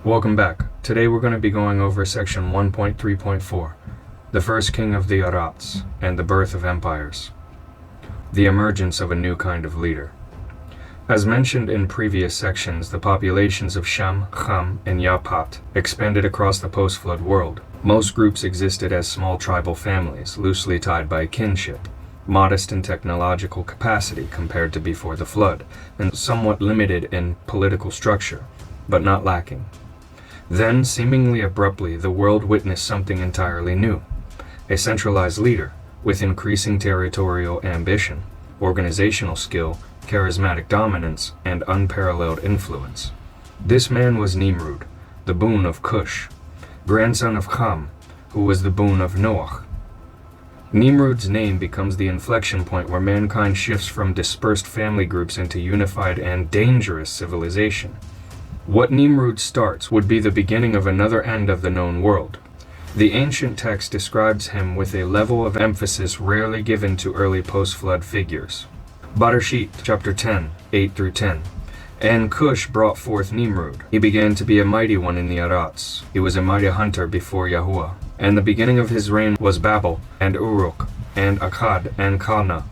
Welcome back. Today we're going to be going over section 1.3.4, the first king of the Arats and the birth of empires, the emergence of a new kind of leader. As mentioned in previous sections, the populations of Shem, Ham, and Yaphat expanded across the post-flood world. Most groups existed as small tribal families, loosely tied by kinship, modest in technological capacity compared to before the flood, and somewhat limited in political structure, but not lacking. Then, seemingly abruptly, the world witnessed something entirely new. A centralized leader, with increasing territorial ambition, organizational skill, charismatic dominance, and unparalleled influence. This man was Nimrod, the boon of Cush, grandson of Ham, who was the boon of Noach. Nimrod's name becomes the inflection point where mankind shifts from dispersed family groups into unified and dangerous civilization. What Nimrod starts would be the beginning of another end of the known world. The ancient text describes him with a level of emphasis rarely given to early post-flood figures. Bereshit, chapter 10, 8-10. And Cush brought forth Nimrod. He began to be a mighty one in the Arats. He was a mighty hunter before Yahuwah. And the beginning of his reign was Babel, and Uruk, and Akkad, and Calneh.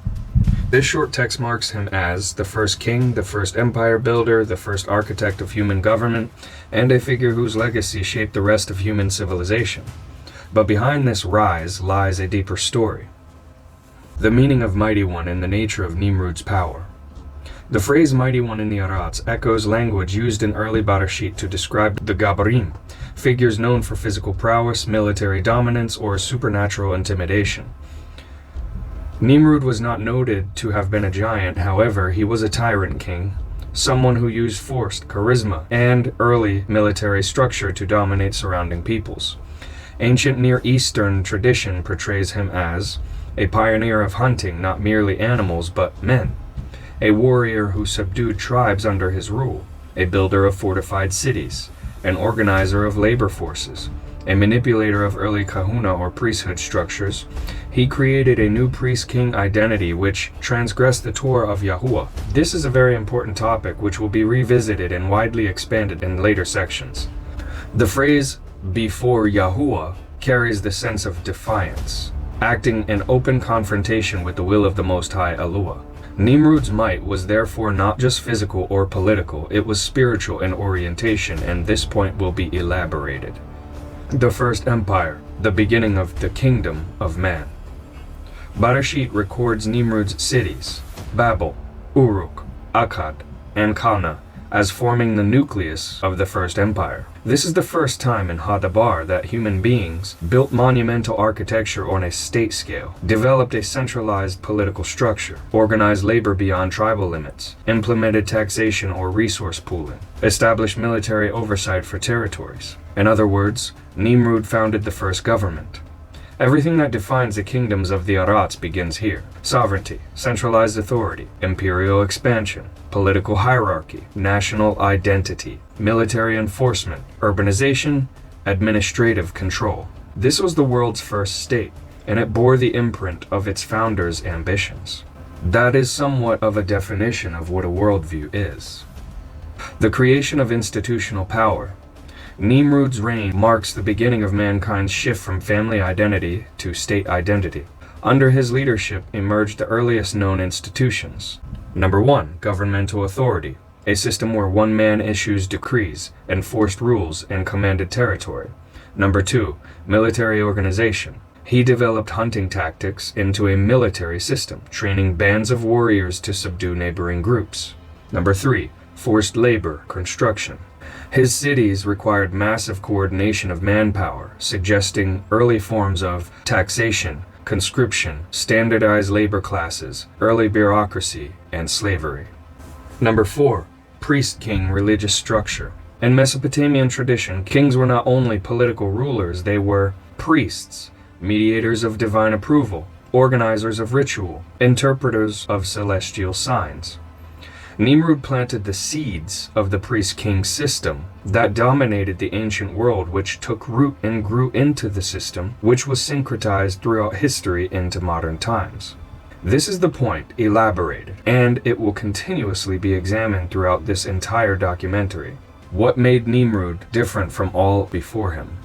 This short text marks him as the first king, the first empire builder, the first architect of human government, and a figure whose legacy shaped the rest of human civilization. But behind this rise lies a deeper story. The meaning of mighty one and the nature of Nimrod's power. The phrase mighty one in the Arats echoes language used in early Bereshit to describe the Gabarim, figures known for physical prowess, military dominance, or supernatural intimidation. Nimrod was not noted to have been a giant, however, he was a tyrant king, someone who used force, charisma, and early military structure to dominate surrounding peoples. Ancient Near Eastern tradition portrays him as a pioneer of hunting not merely animals but men, a warrior who subdued tribes under his rule, a builder of fortified cities, an organizer of labor forces, a manipulator of early kahuna or priesthood structures. He created a new priest-king identity which transgressed the Torah of Yahuwah. This is a very important topic which will be revisited and widely expanded in later sections. The phrase before Yahuwah carries the sense of defiance, acting in open confrontation with the will of the Most High Eluah. Nimrod's might was therefore not just physical or political, it was spiritual in orientation, and this point will be elaborated. The first empire, the beginning of the kingdom of man. Bereshit records Nimrod's cities, Babel, Uruk, Akkad, and Calneh, as forming the nucleus of the first empire. This is the first time in Hadabar that human beings built monumental architecture on a state scale, developed a centralized political structure, organized labor beyond tribal limits, implemented taxation or resource pooling, established military oversight for territories. In other words, Nimrod founded the first government. Everything that defines the kingdoms of the Arats begins here. Sovereignty, centralized authority, imperial expansion, political hierarchy, national identity, military enforcement, urbanization, administrative control. This was the world's first state, and it bore the imprint of its founders' ambitions. That is somewhat of a definition of what a worldview is. The creation of institutional power. Nimrod's reign marks the beginning of mankind's shift from family identity to state identity. Under his leadership emerged the earliest known institutions. Number 1, governmental authority, a system where one man issues decrees, enforced rules, and commanded territory. Number 2, military organization. He developed hunting tactics into a military system, training bands of warriors to subdue neighboring groups. Number 3, forced labor, construction. His cities required massive coordination of manpower, suggesting early forms of taxation, conscription, standardized labor classes, early bureaucracy, and slavery. Number 4, priest-king religious structure. In Mesopotamian tradition, kings were not only political rulers, they were priests, mediators of divine approval, organizers of ritual, interpreters of celestial signs. Nimrod planted the seeds of the priest-king system that dominated the ancient world, which took root and grew into the system, which was syncretized throughout history into modern times. This is the point elaborated, and it will continuously be examined throughout this entire documentary. What made Nimrod different from all before him?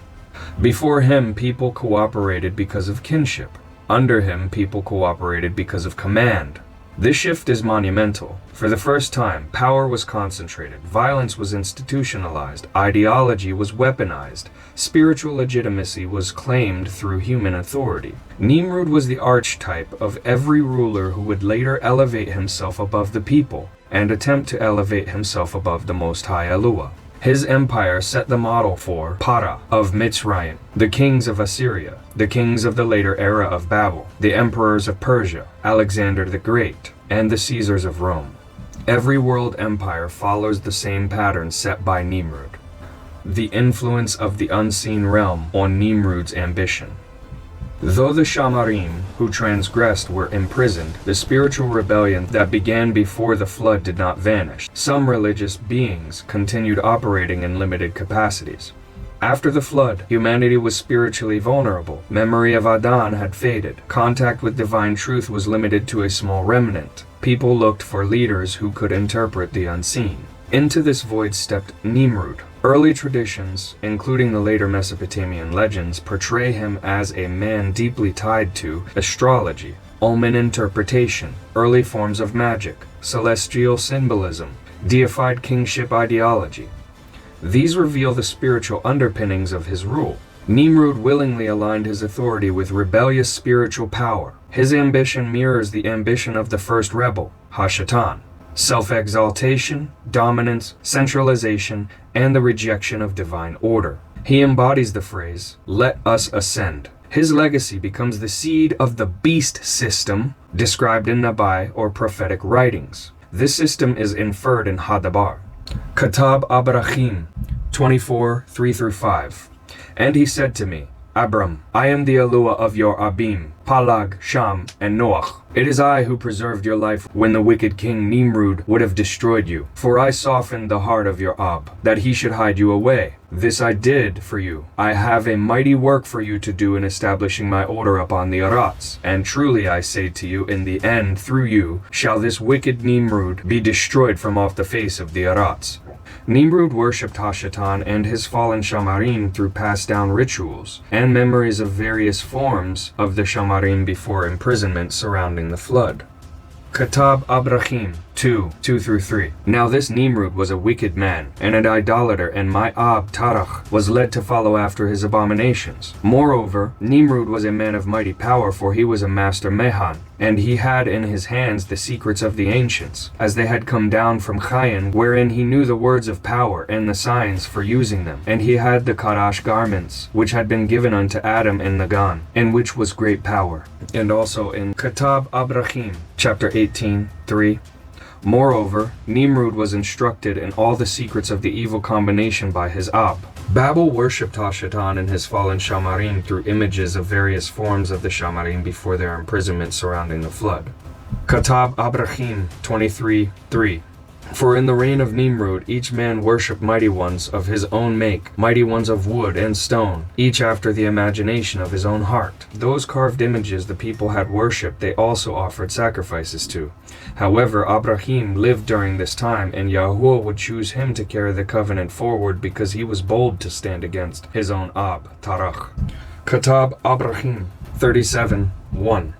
Before him, people cooperated because of kinship. Under him, people cooperated because of command. This shift is monumental. For the first time, power was concentrated, violence was institutionalized, ideology was weaponized, spiritual legitimacy was claimed through human authority. Nimrod was the archetype of every ruler who would later elevate himself above the people and attempt to elevate himself above the Most High Eluah. His empire set the model for Para of Mitzrayim, the kings of Assyria, the kings of the later era of Babel, the emperors of Persia, Alexander the Great, and the Caesars of Rome. Every world empire follows the same pattern set by Nimrod. The influence of the unseen realm on Nimrod's ambition. Though the Shamarim who transgressed were imprisoned, the spiritual rebellion that began before the flood did not vanish. Some religious beings continued operating in limited capacities. After the flood, humanity was spiritually vulnerable. Memory of Adon had faded. Contact with divine truth was limited to a small remnant. People looked for leaders who could interpret the unseen. Into this void stepped Nimrod. Early traditions, including the later Mesopotamian legends, portray him as a man deeply tied to astrology, omen interpretation, early forms of magic, celestial symbolism, deified kingship ideology. These reveal the spiritual underpinnings of his rule. Nimrod willingly aligned his authority with rebellious spiritual power. His ambition mirrors the ambition of the first rebel, Hashatan. Self-exaltation, dominance, centralization, and the rejection of divine order. He embodies the phrase, "Let us ascend." His legacy becomes the seed of the beast system described in Nabai or prophetic writings. This system is inferred in Hadabar. Katab Abrahim 24, 3-5. And he said to me, Abram, I am the Eluah of your Abim, Palag, Sham, and Noach. It is I who preserved your life when the wicked king Nimrod would have destroyed you. For I softened the heart of your Ab, that he should hide you away. This I did for you. I have a mighty work for you to do in establishing my order upon the Arats. And truly I say to you, in the end, through you, shall this wicked Nimrod be destroyed from off the face of the Arats. Nimrod worshipped Hashatan and his fallen Shamarim through passed down rituals and memories of various forms of the Shamarim before imprisonment surrounding the flood. Katab Abrahim 2:2-3. Now this Nimrod was a wicked man and an idolater, and my Ab Tarach was led to follow after his abominations. Moreover, Nimrod was a man of mighty power, for he was a master Mehan, and he had in his hands the secrets of the ancients, as they had come down from Chayin, wherein he knew the words of power and the signs for using them. And he had the Kadash garments, which had been given unto Adam in Nagan, in which was great power. And also in Katab Abrahim, chapter 18:3. Moreover, Nimrod was instructed in all the secrets of the evil combination by his Ab. Babel worshipped Hashatan and his fallen Shamarim through images of various forms of the Shamarim before their imprisonment surrounding the flood. Katab Abrahim 23:3. For in the reign of Nimrod, each man worshipped mighty ones of his own make, mighty ones of wood and stone, each after the imagination of his own heart. Those carved images the people had worshipped, they also offered sacrifices to. However, Abraham lived during this time, and Yahuwah would choose him to carry the covenant forward because he was bold to stand against his own Ab, Tarach. Katab Abraham 37:1.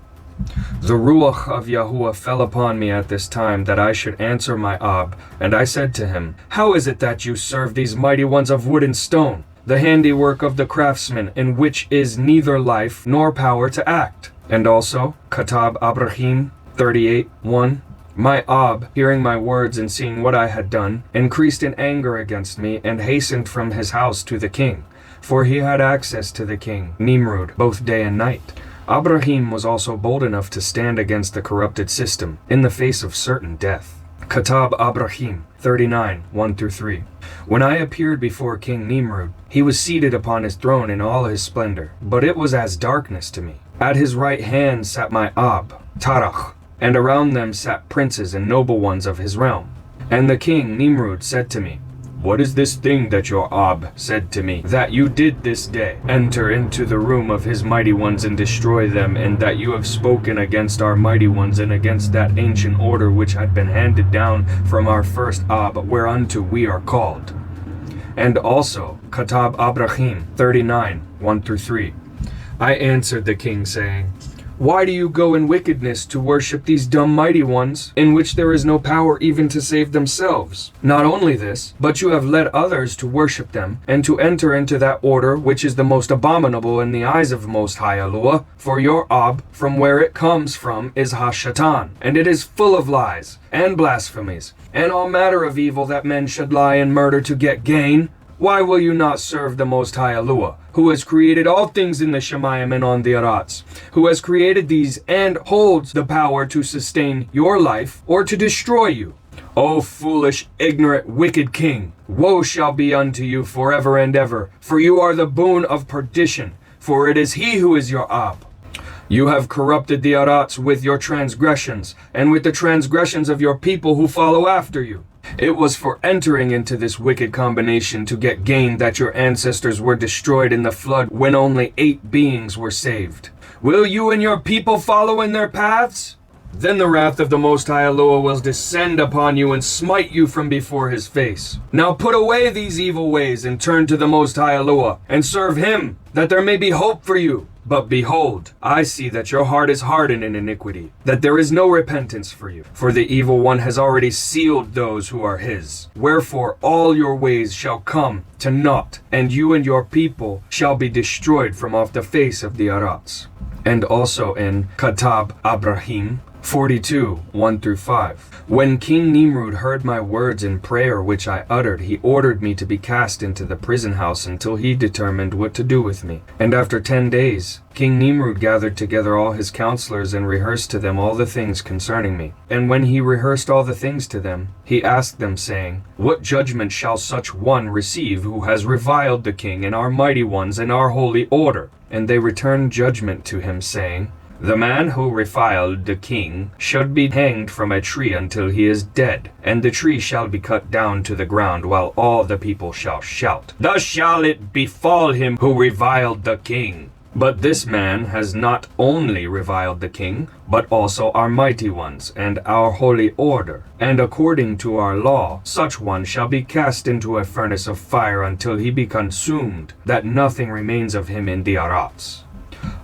The Ruach of Yahuwah fell upon me at this time, that I should answer my Ab, and I said to him, How is it that you serve these mighty ones of wood and stone, the handiwork of the craftsman, in which is neither life nor power to act? And also, Katab Abraham 38:1. My Ab, hearing my words and seeing what I had done, increased in anger against me, and hastened from his house to the king, for he had access to the king, Nimrod, both day and night. Abraham was also bold enough to stand against the corrupted system in the face of certain death. Katab Abraham 39:1-3. When I appeared before King Nimrod, he was seated upon his throne in all his splendor, but it was as darkness to me. At his right hand sat my Ab, Tarach, and around them sat princes and noble ones of his realm. And the king Nimrod said to me, What is this thing that your Ab said to me, that you did this day? Enter into the room of his mighty ones and destroy them, and that you have spoken against our mighty ones and against that ancient order which had been handed down from our first Ab, whereunto we are called. And also, Katab Abrahim 39, 1-3. I answered the king, saying, Why do you go in wickedness to worship these dumb mighty ones, in which there is no power even to save themselves? Not only this, but you have led others to worship them, and to enter into that order which is the most abominable in the eyes of Most High Allah. For your Ab, from where it comes from, is Hashatan, and it is full of lies, and blasphemies, and all manner of evil that men should lie and murder to get gain. Why will you not serve the Most High Allah, who has created all things in the Shemayim and on the Arats, who has created these and holds the power to sustain your life or to destroy you? O foolish, ignorant, wicked king, woe shall be unto you forever and ever, for you are the boon of perdition, for it is he who is your Ab. You have corrupted the Arats with your transgressions, and with the transgressions of your people who follow after you. It was for entering into this wicked combination to get gain that your ancestors were destroyed in the flood when only 8 beings were saved. Will you and your people follow in their paths? Then the wrath of the Most High Allah will descend upon you and smite you from before his face. Now put away these evil ways and turn to the Most High Allah and serve him, that there may be hope for you. But behold, I see that your heart is hardened in iniquity, that there is no repentance for you. For the evil one has already sealed those who are his. Wherefore all your ways shall come to naught, and you and your people shall be destroyed from off the face of the Arats. And also in Katab Abrahim 42, 1-5. When King Nimrod heard my words in prayer which I uttered, he ordered me to be cast into the prison house until he determined what to do with me. And after 10 days, King Nimrod gathered together all his counselors and rehearsed to them all the things concerning me. And when he rehearsed all the things to them, he asked them, saying, What judgment shall such one receive who has reviled the king and our mighty ones and our holy order? And they returned judgment to him, saying, The man who reviled the king should be hanged from a tree until he is dead, and the tree shall be cut down to the ground, while all the people shall shout, Thus shall it befall him who reviled the king. But this man has not only reviled the king, but also our mighty ones, and our holy order. And according to our law, such one shall be cast into a furnace of fire until he be consumed, that nothing remains of him in the Arats.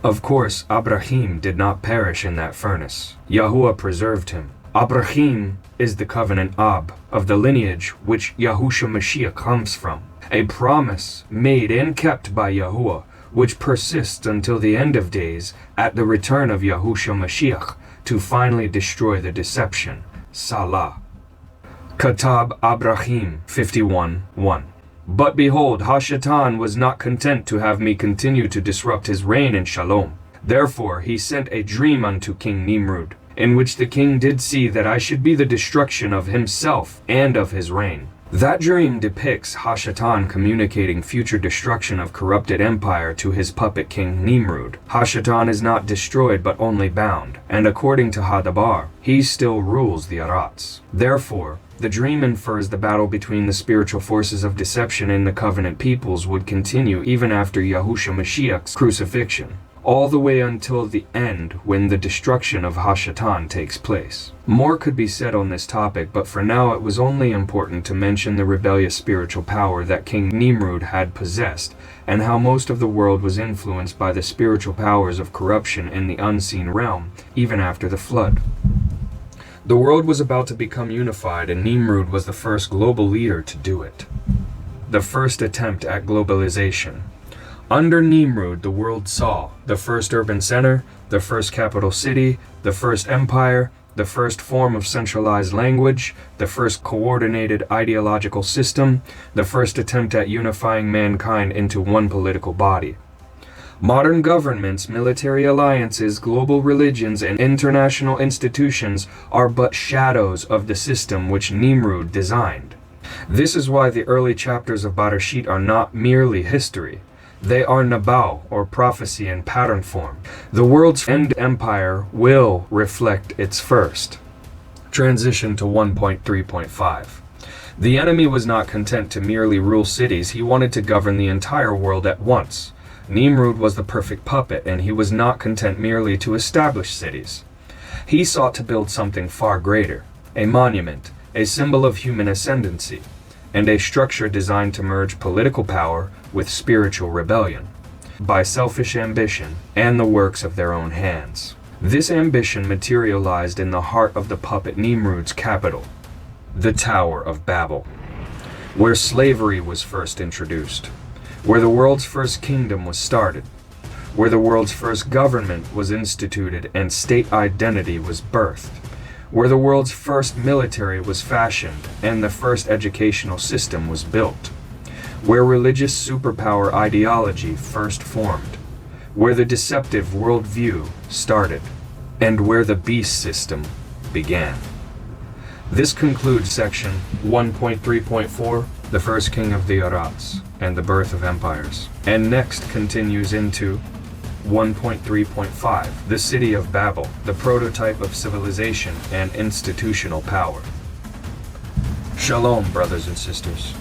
Of course, Abraham did not perish in that furnace. Yahuwah preserved him. Abraham is the covenant Ab, of the lineage which Yahusha Mashiach comes from, a promise made and kept by Yahuwah, which persists until the end of days at the return of Yahusha Mashiach to finally destroy the deception. Salah. Katab Abraham 51, 1. But behold, Hashatan was not content to have me continue to disrupt his reign in Shalom. Therefore he sent a dream unto King Nimrod, in which the king did see that I should be the destruction of himself and of his reign. That dream depicts Hashatan communicating future destruction of corrupted empire to his puppet king Nimrod. Hashatan is not destroyed but only bound, and according to Hadabar, he still rules the Arats. Therefore, the dream infers the battle between the spiritual forces of deception and the covenant peoples would continue even after Yahusha Mashiach's crucifixion, all the way until the end when the destruction of Hashatan takes place. More could be said on this topic, but for now it was only important to mention the rebellious spiritual power that King Nimrod had possessed, and how most of the world was influenced by the spiritual powers of corruption in the unseen realm, even after the flood. The world was about to become unified, and Nimrod was the first global leader to do it. The first attempt at globalization. Under Nimrod, the world saw the first urban center, the first capital city, the first empire, the first form of centralized language, the first coordinated ideological system, the first attempt at unifying mankind into one political body. Modern governments, military alliances, global religions, and international institutions are but shadows of the system which Nimrod designed. This is why the early chapters of Bereshit are not merely history. They are Nabal, or prophecy in pattern form. The world's end empire will reflect its first. Transition to 1.3.5. The enemy was not content to merely rule cities, he wanted to govern the entire world at once. Nimrod was the perfect puppet, and he was not content merely to establish cities. He sought to build something far greater, a monument, a symbol of human ascendancy. and a structure designed to merge political power with spiritual rebellion, by selfish ambition and the works of their own hands. This ambition materialized in the heart of the puppet Nimrod's capital, the Tower of Babel, where slavery was first introduced, where the world's first kingdom was started, where the world's first government was instituted and state identity was birthed, where the world's first military was fashioned and the first educational system was built, where religious superpower ideology first formed, where the deceptive worldview started, and where the beast system began. This concludes section 1.3.4, the first king of the Arabs and the birth of empires, and next continues into 1.3.5, the city of Babel, the prototype of civilization and institutional power. Shalom, brothers and sisters.